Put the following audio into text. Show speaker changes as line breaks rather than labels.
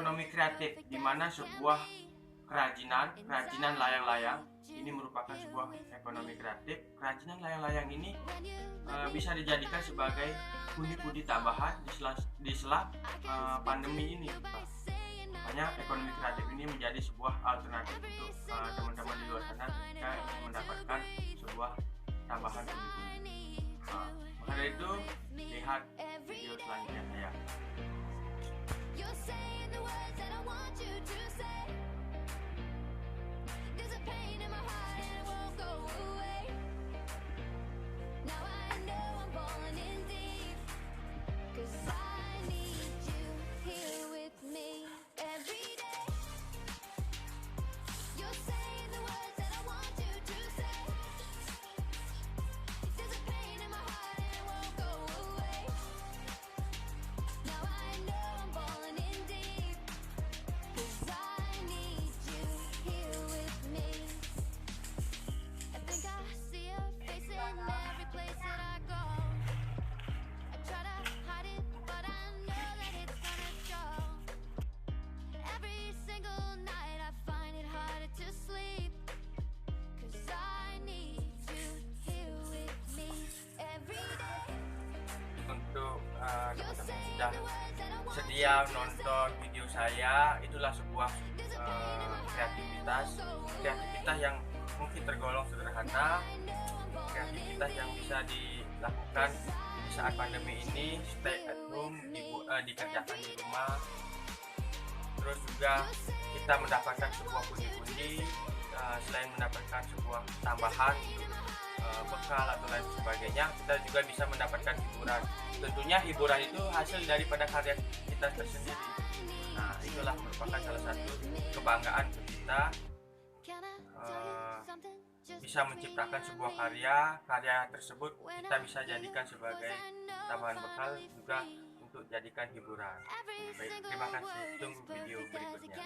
ekonomi kreatif, di mana sebuah kerajinan layang-layang ini merupakan sebuah ekonomi kreatif. Kerajinan layang-layang ini bisa dijadikan sebagai pundi-pundi tambahan di sela pandemi ini. Makanya ekonomi kreatif ini menjadi sebuah alternatif untuk teman-teman di luar sana ketika ingin mendapatkan sebuah tambahan pundi-pundi. Maka dari itu, lihat video selanjutnya saya. Untuk teman-teman sudah sedia nonton video saya, itulah sebuah kreativitas yang mungkin tergolong sederhana, kreativitas yang bisa dilakukan di saat pandemi ini, stay at home, dikerjakan di rumah. Terus juga kita mendapatkan sebuah pundi-pundi, selain mendapatkan sebuah tambahan bekal atau lain sebagainya, kita juga bisa mendapatkan hiburan. Tentunya hiburan itu hasil daripada karya kita tersendiri. Nah, itulah merupakan salah satu kebanggaan untuk kita, bisa menciptakan sebuah karya tersebut kita bisa jadikan sebagai tambahan bekal, juga untuk jadikan hiburan. Baik, terima kasih, tunggu video berikutnya.